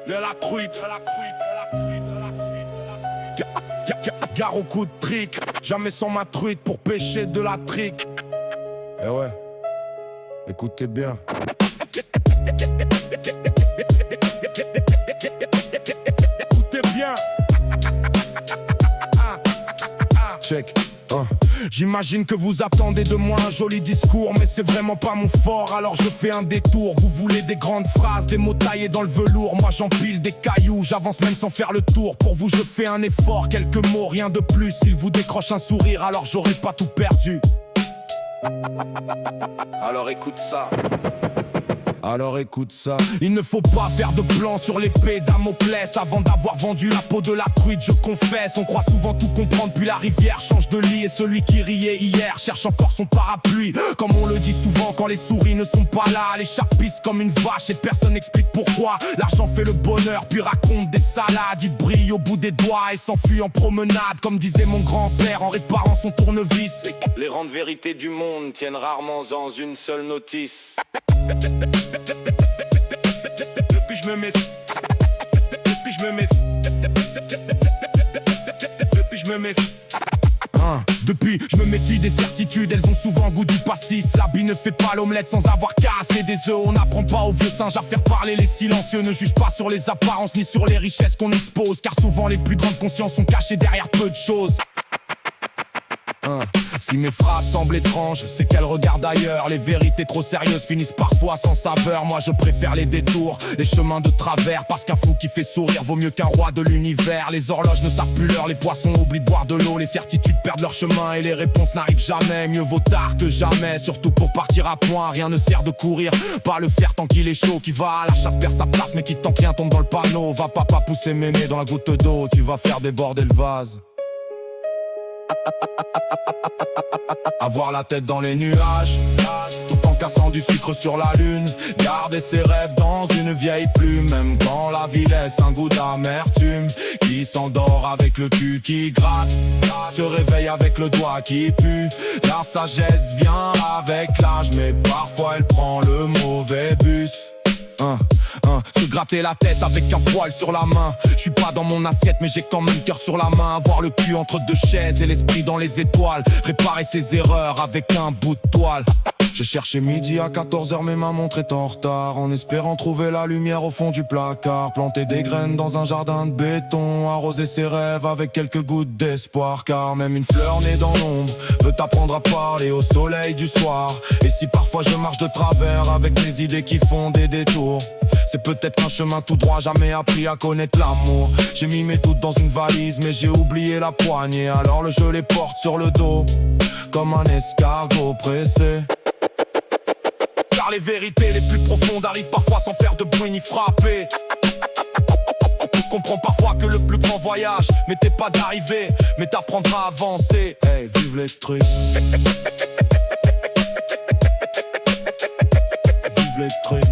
La truite, gare au coup de trick, jamais sans ma truite pour pêcher de la trique. Eh ouais, écoutez bien. Écoutez bien. Check. J'imagine que vous attendez de moi un joli discours, mais c'est vraiment pas mon fort, alors je fais un détour. Vous voulez des grandes phrases, des mots taillés dans le velours. Moi j'empile des cailloux, j'avance même sans faire le tour. Pour vous je fais un effort, quelques mots, rien de plus. S'il vous décroche un sourire, alors j'aurai pas tout perdu. Alors écoute ça. Alors écoute ça. Il ne faut pas faire de plan sur l'épée Damoclès. Avant d'avoir vendu la peau de la truite, je confesse. On croit souvent tout comprendre, puis la rivière change de lit. Et celui qui riait hier cherche encore son parapluie. Comme on le dit souvent quand les souris ne sont pas là. Les chats pissent comme une vache et personne n'explique pourquoi. L'argent fait le bonheur, puis raconte des salades. Il brille au bout des doigts et s'enfuit en promenade. Comme disait mon grand-père en réparant son tournevis. Les rangs de vérité du monde tiennent rarement dans une seule notice. Depuis je me méfie. Depuis je me méfie. Depuis je me méfie. Depuis je me méfie des certitudes, elles ont souvent goût du pastis. La bille ne fait pas l'omelette sans avoir cassé des œufs. On n'apprend pas aux vieux singes à faire parler les silencieux. Ne juge pas sur les apparences ni sur les richesses qu'on expose, car souvent les plus grandes consciences sont cachées derrière peu de choses. Si mes phrases semblent étranges, c'est qu'elles regardent ailleurs. Les vérités trop sérieuses finissent parfois sans saveur. Moi je préfère les détours, les chemins de travers. Parce qu'un fou qui fait sourire vaut mieux qu'un roi de l'univers. Les horloges ne savent plus l'heure, les poissons oublient de boire de l'eau. Les certitudes perdent leur chemin et les réponses n'arrivent jamais. Mieux vaut tard que jamais, surtout pour partir à point. Rien ne sert de courir, pas le faire tant qu'il est chaud. Qui va à la chasse perd sa place, mais qui tant que rien tombe dans le panneau. Va papa pousser mémé dans la goutte d'eau, tu vas faire déborder le vase. Avoir la tête dans les nuages, tout en cassant du sucre sur la lune. Garder ses rêves dans une vieille plume. Même quand la vie laisse un goût d'amertume. Qui s'endort avec le cul qui gratte, se réveille avec le doigt qui pue. La sagesse vient avec l'âge, mais parfois elle prend le mauvais bus. Se gratter la tête avec un poil sur la main. Je suis pas dans mon assiette mais j'ai quand même le cœur sur la main. Avoir le cul entre deux chaises et l'esprit dans les étoiles. Réparer ses erreurs avec un bout de toile. J'ai cherché midi à 14h mais ma montre est en retard. En espérant trouver la lumière au fond du placard. Planter des graines dans un jardin de béton. Arroser ses rêves avec quelques gouttes d'espoir. Car même une fleur née dans l'ombre peut t'apprendre à parler au soleil du soir. Et si parfois je marche de travers avec mes idées qui font des détours, c'est peut-être un chemin tout droit, jamais appris à connaître l'amour. J'ai mis mes doutes dans une valise mais j'ai oublié la poignée. Alors je les porte sur le dos comme un escargot pressé. Car les vérités les plus profondes arrivent parfois sans faire de bruit ni frapper. On comprend parfois que le plus grand voyage n'était pas d'arriver, mais d'apprendre à avancer. Hey, vive les trucs. Vive les trucs.